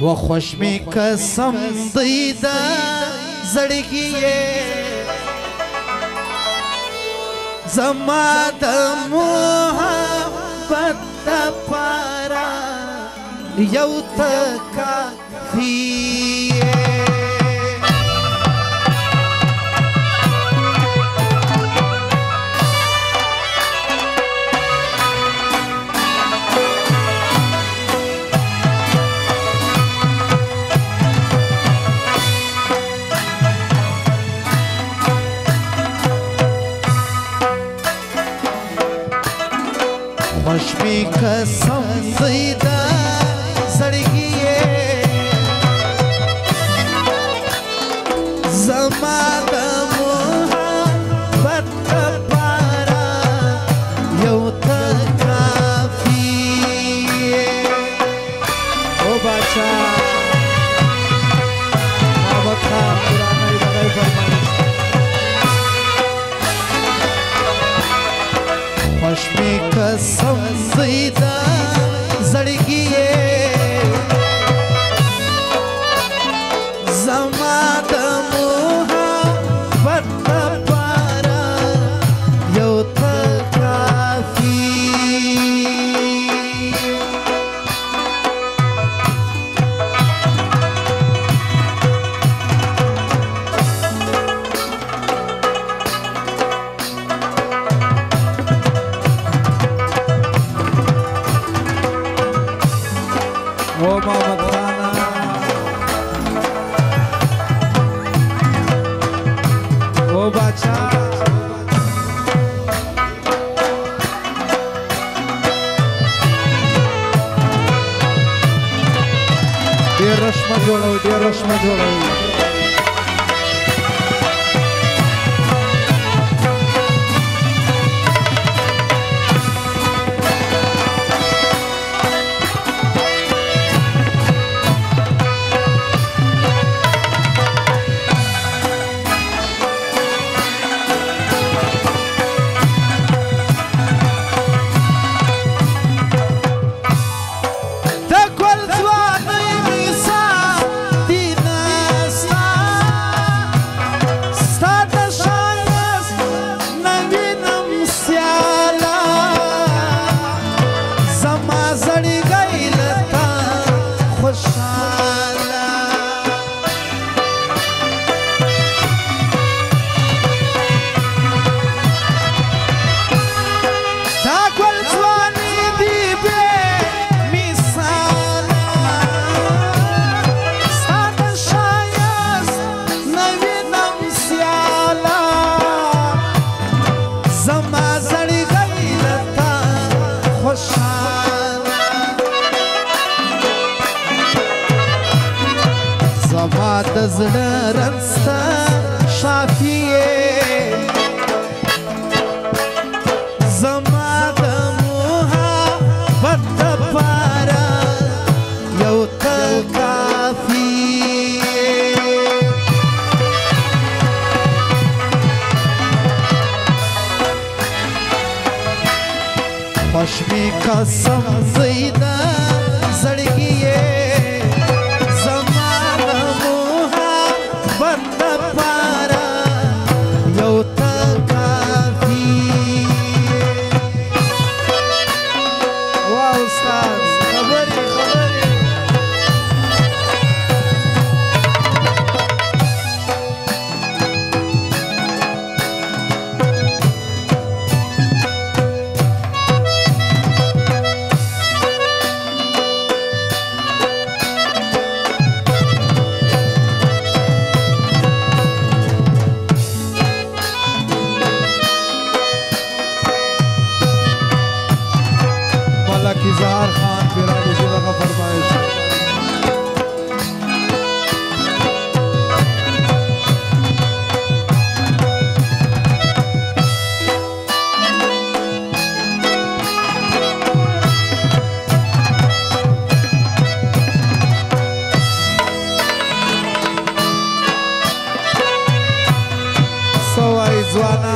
و خوش می قسم دیده زړګي زما د محبت لپاره یو ته کافي خوش می قسم دیده زړګي زما د محبت لپاره یو ته کافي او بچا محمد خان قرآنی دغی فرمایش خوش می قسم دیده زړګي زما د محبت لپاره یو ته کافي او محمد خانا او بچا ډیر رشمه جوړوي زما د زړه رنستا شافیه زما د محبت لپاره یو ته کافي خوش می قسم دیده زړګي इज़हार खान पिरानी जिला का फरमाइश सवाई ज़वाना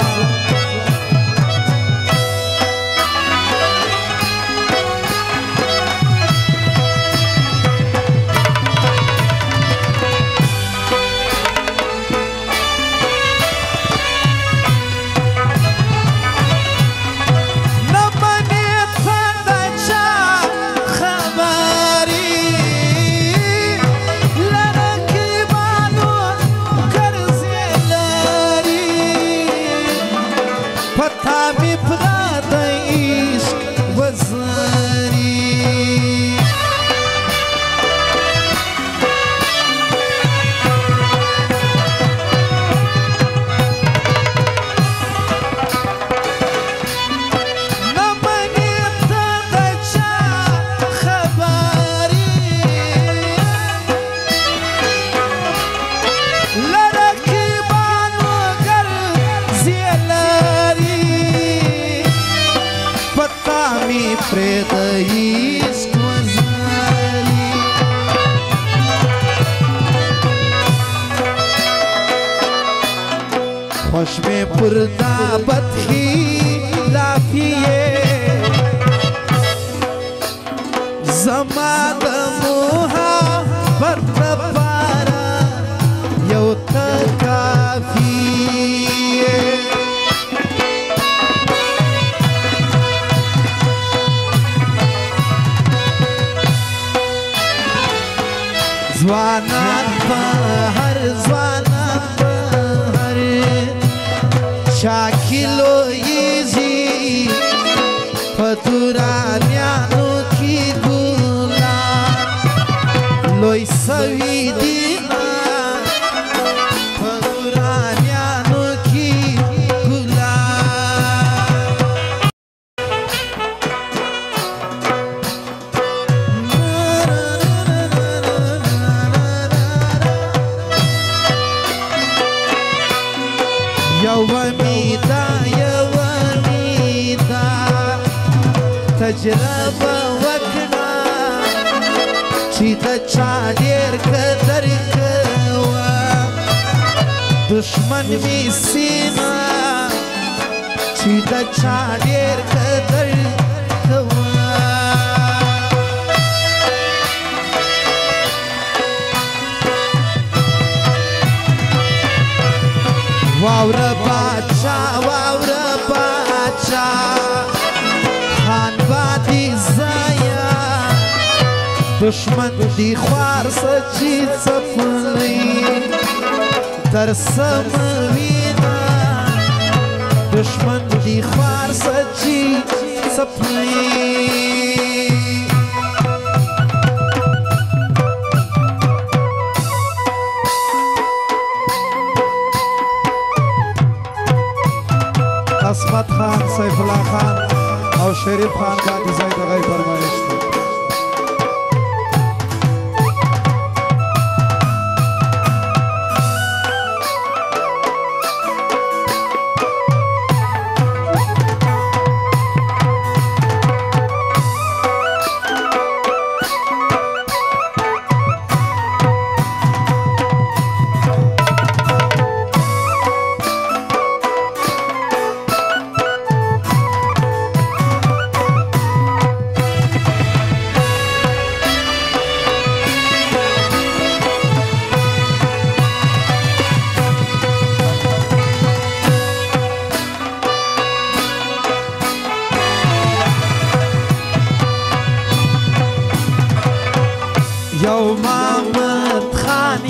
چشم پردا بدخلافیه زما د محبت لپاره یو ته کافیه ځوانان بهر ځوانان بهر چا کې لویږي په تورانیانو کې ګلان لوی سوي دي په تورانیانو کې تجربه وکړه چې د چا ډېر قدر کوه دشمن مې سینه چې د چا ډېر قدر کوه واوره باچا واوره باچا خان بادی زایا دشمن دی خوار سچی چپلی در سموینا دشمن دی خوار سچی چپلی عصمت خان سیف الله خان او شریف خان باندې ځای د غي فرمایش دی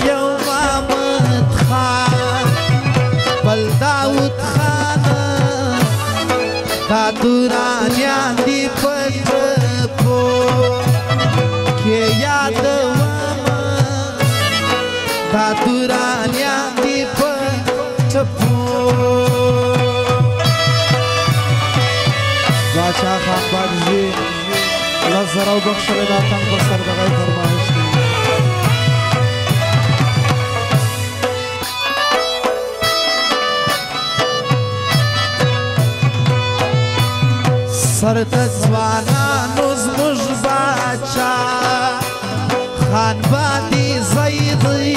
یو محمد خان بل داود خان دا دورانیان دی پټپو کې یادوم دا دورانیان دی پټپو باچا خان باندې لزر او بخشل دا تنگ پر سر دغای فرمایش دی سر د ځوانانو زموږ باچا خان باندې زیدی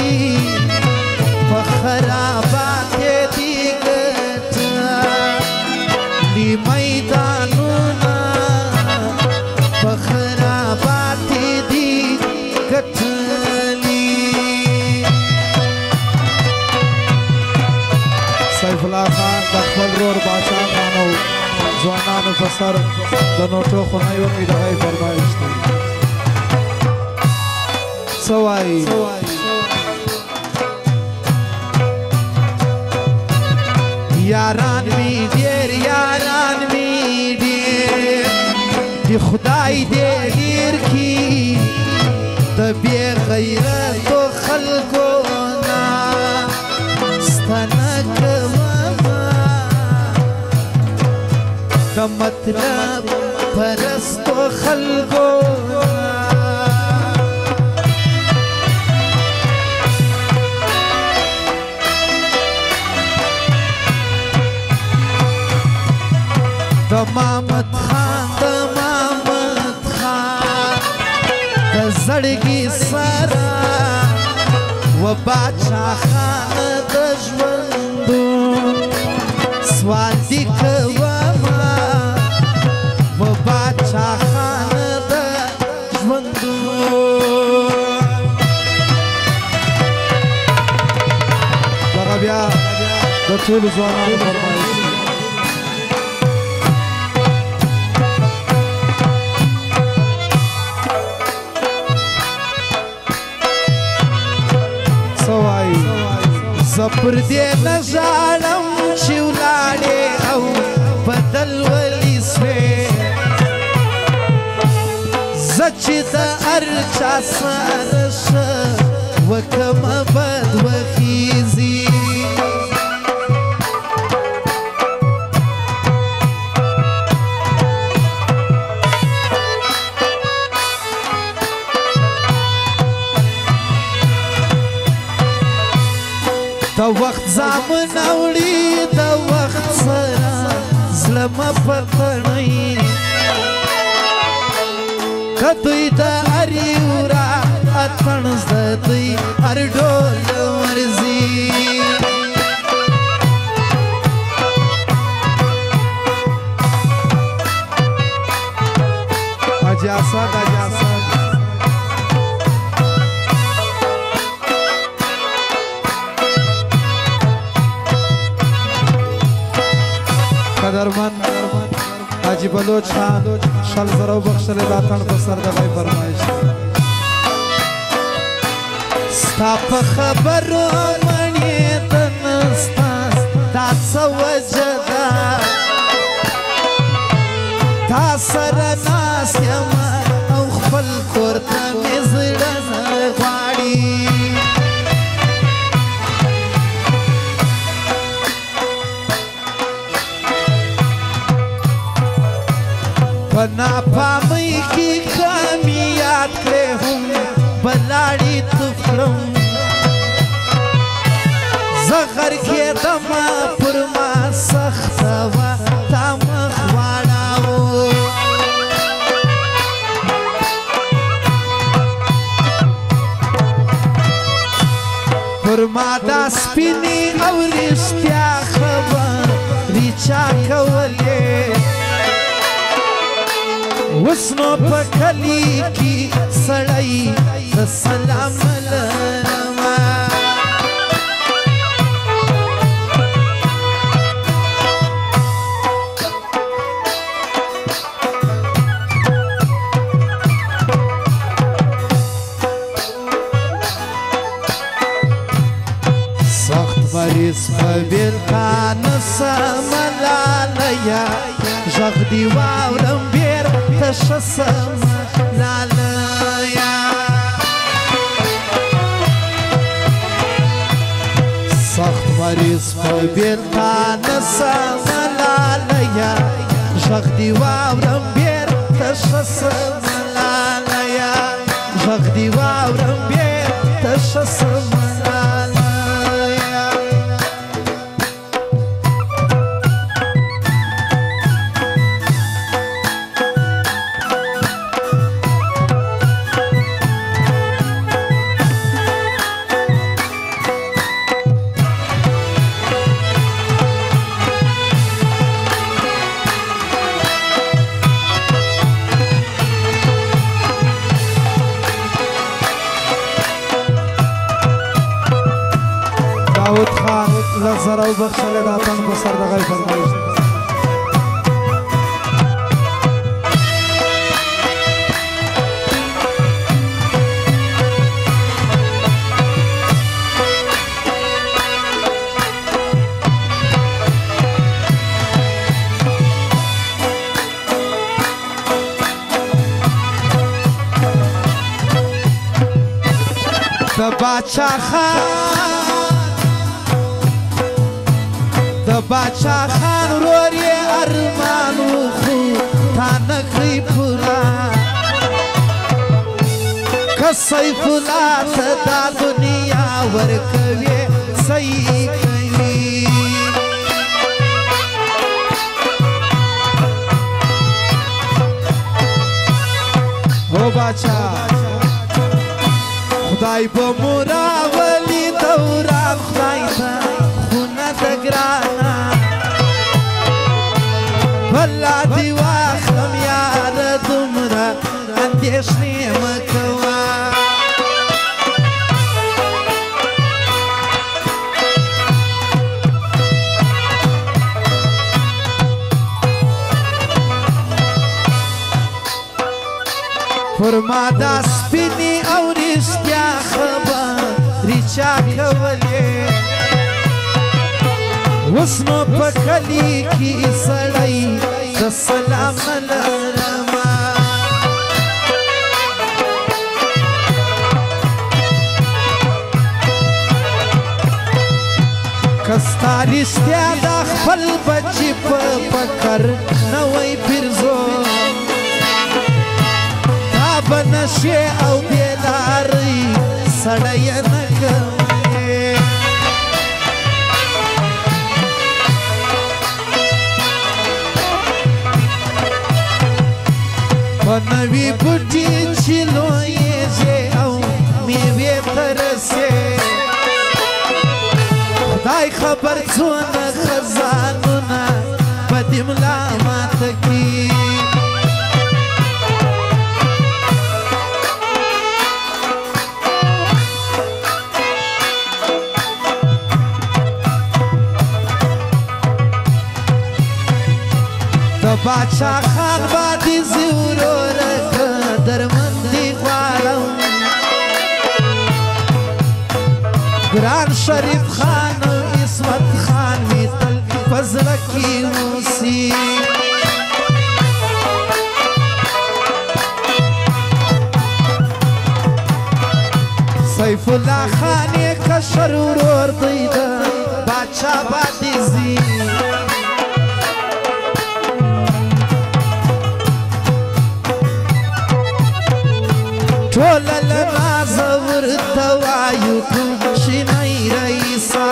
په خرابات دی ګټه دی میدانونه په خرابات دی ګټلی سیف الله خان د خپل ورور باچا خان او ځوانانو په سر د نوټو خونه یې وکړي د هغې فرمایش دی څه وایي یاران می ډېر یاران می ډېر د خدای دې ډېر کي د بې غیرتو خلکو نه ستنه کومه د مطلب پرستو خلکو د محمد خان د زړګي سره و باچا خان د ژوندون سوال دی کوما و باچا خان د ژوندو دغه بیا د ټولو ځوانانو فرمایش زپر دې نژاړم چې ولاړې او بدل ولي سوې زه چې د هر چا سره ښه وکمه بد وخیزي د وخت زامن اوړي د وخت سره زړه مه پتړئ که دوی د هر یوره اتڼ زده دوی هر ډول ورځي حاجي اسد حاجي اسد قدرمن حاجی بلوچ خان شل زرو بخشل داتن په سر دغه فرمایش ستا په خبرو مڼې ته نستا دا څه وجه ده تا سره ناست یم او خپل کور ته مې زړه نه غواړي په ناپامۍ کې کامې یاد کړې هم بلاړې تفکړم زه غرقېدمه پر ما سخته وه تا مخ واړاوه پر ما دا سپینې او رښتیا خبرې چا کولې اوس نو په کلي کې سړی د سلام لرمه سخت مریض په بېلتان سملالیه غږ دې واورم تشه سمه لالیه سخت مریض په بېلتان سمه لالیه غږ دې واورم بېرته ښه سمه لالیه غږ دې واورم بېرته ښه سمه داود خان لزر او بخشل داتن په سر دغه فرمایش د باچا خان ورور یې ارمان خو تا نه کړی پوره که سیف الله ته دا دنیا ورکوي صحیح کوي او باچا خدای به مو راولي دوران خدای ته خونه د ګرانه والله دي واخلم يار دومره اندېښنې مه کوه پر ما دا سپینې او رښتیا خبرې چا کولې اوس نو په کلي کې سړی د سلام نه لرمه که ستا رښتیا دا خپل بچي په فکر نه وی پیرزو تا به نشې او بېلارۍ سړی نه کوې په نوي بوټي چې لویېږې او میوې ته رسې خدای خبر څونه خزانونه به دې ملا ماته کړي باچا خان بادی زورور درمندی غوالم گران شریف خان و عصمت خان می تل فضلکی موسی سیف اللہ خان کشر ورور دیده باچا بادی زی ټوله له نازه ورته وایو کوم شینی رئیسه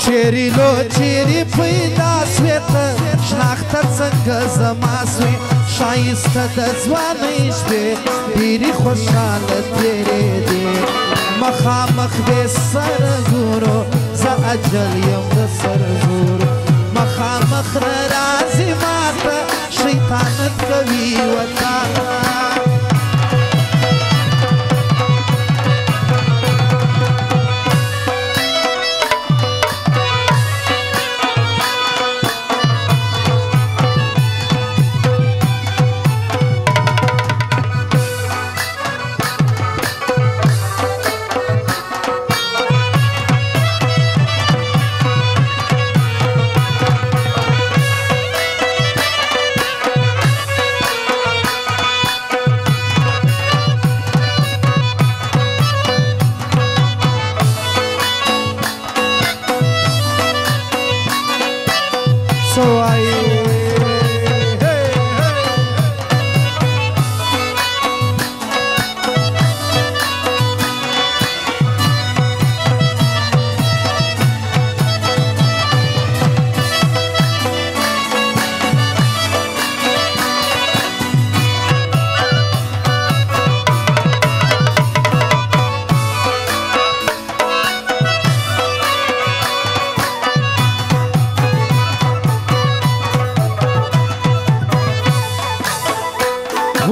چیرې لو چیرې پیدا سوې ته شناخته څنګه زما سوې ښایسته د ځوانۍ شپې ډېرې خوشحاله تېرېدې مخامخ دې سره ګورو زه اجل یم د سرګورو مخامخ نه راځي ماته شیطانت کوي وتا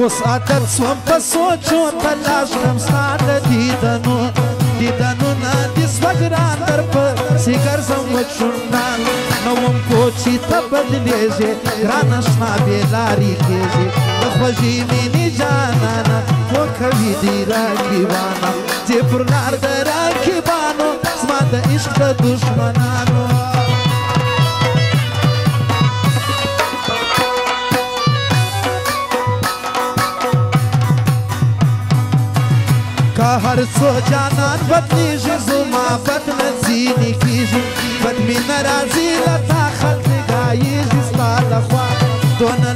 اوس عادت سوم په سوچو تلاش کړم ستا د دیدنونه دې سوه ګران در پسې ګرځم وچ شونډان نه وم پوه چې ته بدلېږې ګرانه شنه بې لارې کېږې د خوږې مینې جانانه پوه کوي دې راکیبانه چې پر لار د راکیبانو زما د عشق د دشمنانو هر څو جانان بدلیږي زما بد نه ځینې کېږي بد مې نه راځي له تا خلقګایېږي ستا لخوا دونه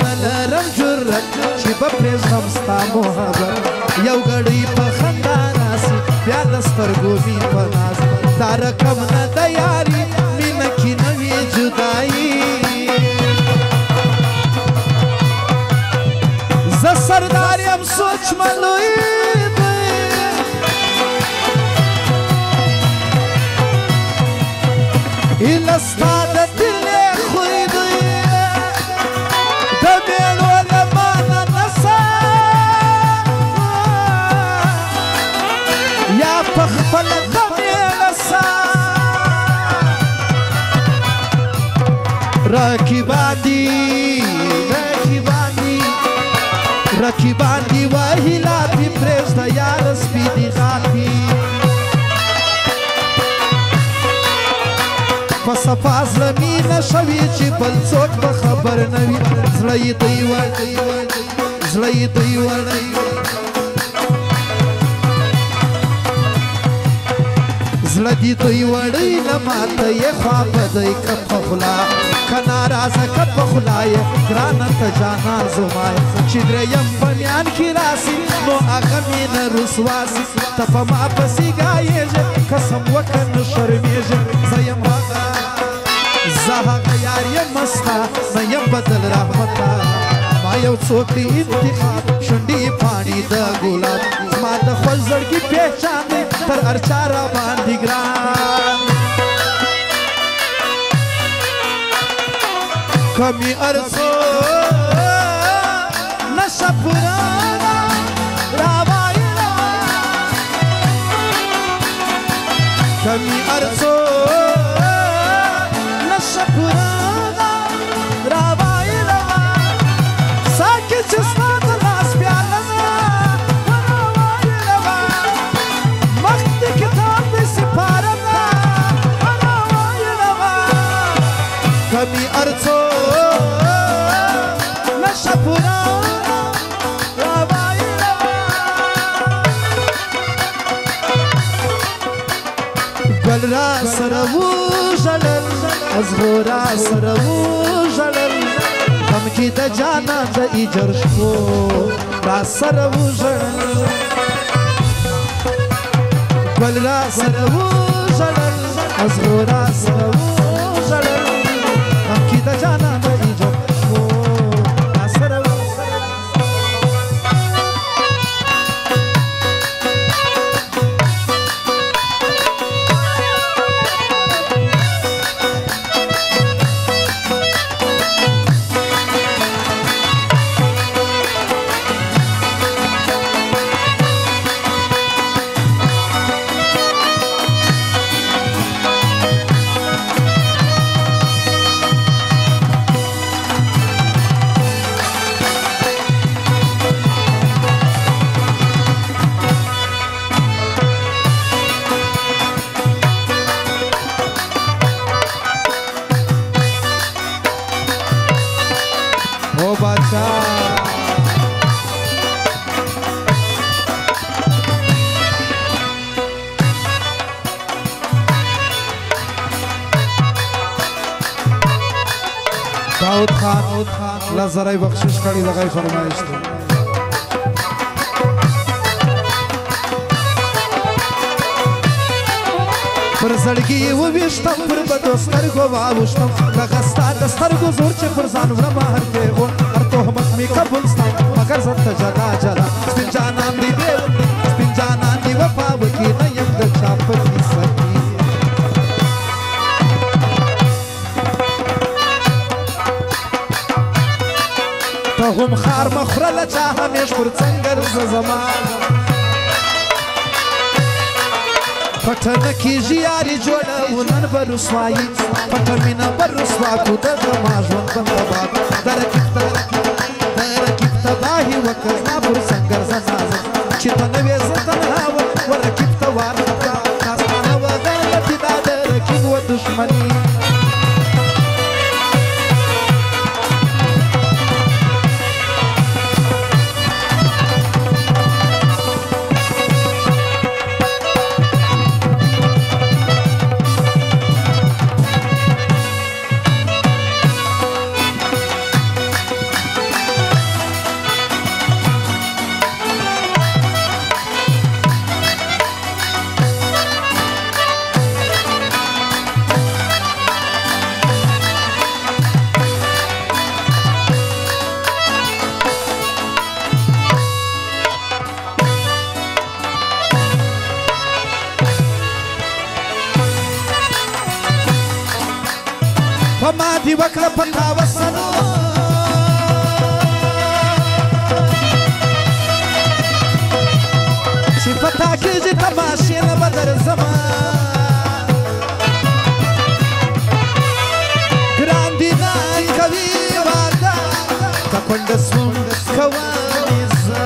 نه لرم جرت چې به پرېږدم ستا محبت یو ګړی په خندا راسي بیا د سترګو مې په ناز دا رقم نه د یاري مینه کې نه وي جدایي زه ایلستا د دلې خوی دی د میړو له مانه نسه یا په خپل د میړه سه رقیبان دی وحیلاتی پریزده یار سپیدی غاتی فصفا زلمی نشوی چی بل څوک به خبر نوی زړی دی وړی زړه دی دوی وړی نه ماته یې خوا بدی که په خوله که ناراضه که په خوله یې ګرانه ته جانان زما یې چې درېیم په میان کې راسي نو هغه مینه رسوا سي ته په ما پسې ګایېږې قسم وکړه نه شرمېږې زه هغه یار یم ستا نه یم بدل رحمته ما یو څوک دی انتخاب شونډې پاڼې د ګلاب زما د خپل زړګي پهچان دی تر هر چا را باندې ګران کمی ارزو نشه پرانا راوایلا کمی ارزو نشه پرانا راوایلا ساکه چستا د لاس پیالنا راوایلا مخت کتاب د سپارنا راوایلا کمی ارزو گل را سرو جلل از غورا سرو جلل غم کی د جانا د ایجر شو را سرو جلل گل را سرو جلل از غورا سرو جلل غم کی د جانا د ایجر شو را سرو داود خان لزرای بخشش کړي دغه فرمایش ته پر زړګي و وشتم پر بدو سترګو واوښتم دغه ستا د سترګو زور چې پر ځان ورما هر دی و هر تهمت می قبول ستم مگر زه ته جلا جلا سپین جانان دی سپین جانان دی وفا وکي نه یم د چا په کیسه ته هم خار مخوره له چا همیش پر څنګر زه زما پټه نه کېږي یاري جوړه و نن به رسوایي پټه مینه به رسوا کړو د زما ژوند به تباه د رقیب تباهي وکړه زما پر څنګر زما چې ته نه وې زه تنها وم و رقیب ته وارخطا داستانه وه غلطي دا د رقیب و دښمني وما دي وکړه پتا وسنو چې پتا کېږي تماشې نه به درځمه ګران دي نه کوي واده د کونډه سوم کوانې زه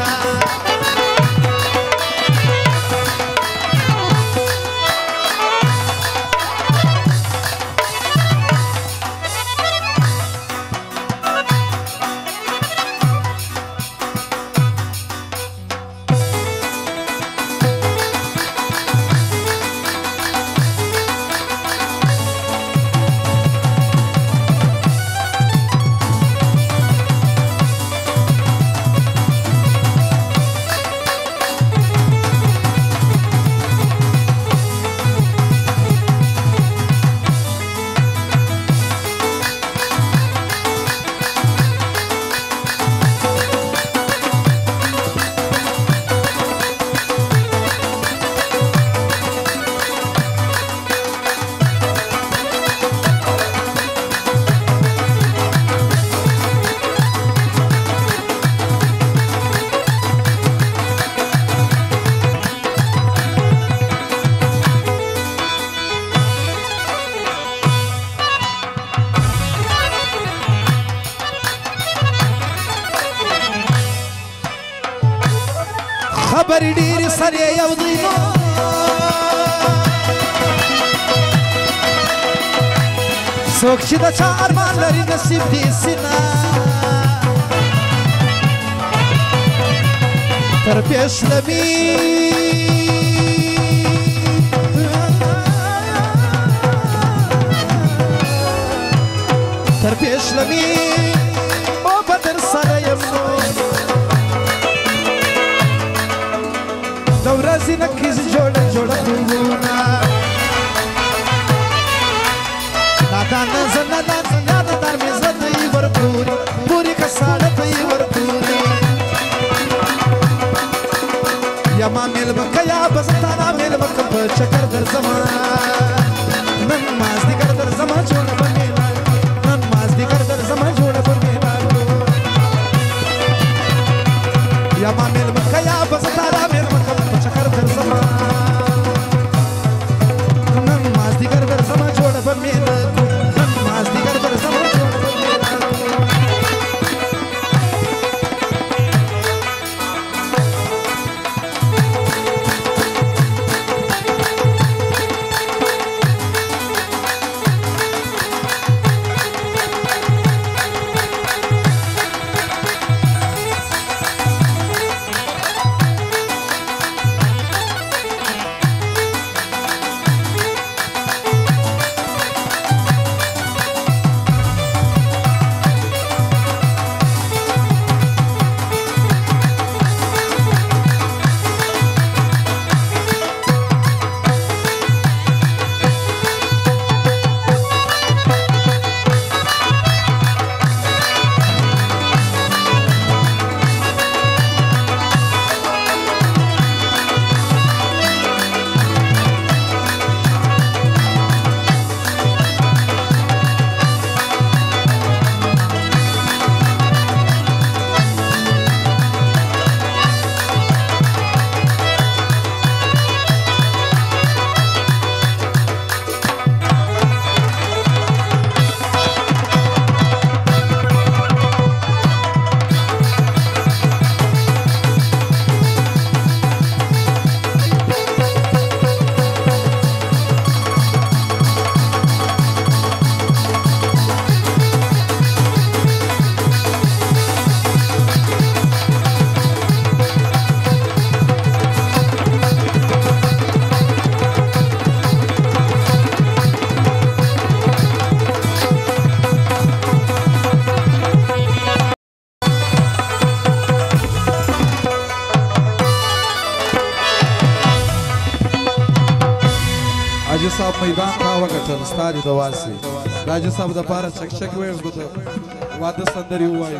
خبرې ډېرې سرې یو دوی نو څوک چې د چا ارمان لري نصیب دې سینه تر پېشلمي تر پېشلمي او به در سره یم نو د ورځې نه کیږي جوړه جوړه خوبونه نادانه زه نادان یاددار مې زړه ته یې ورپورې پورې که ساړه ته یې ورپورې یا ما مېلمه که یا به زه تا را مېلمه که په چکر درځمه نن مازدیګر درځمه جوړه به مې لاړو نن مازدیګر درځمه جوړه به مې لاړو یا ما مېلمه که یا به زه تا را مېلمه که په چکر درځمه نن مازدیګر درځمه جوړه به مې لاړو نن مازدیګر درځمه جوړه به مې لاړو حاجی صاحب میدان تا وکټل ستاري د واسي راجی صاحب د پاره چک چک وې واده سندري وایي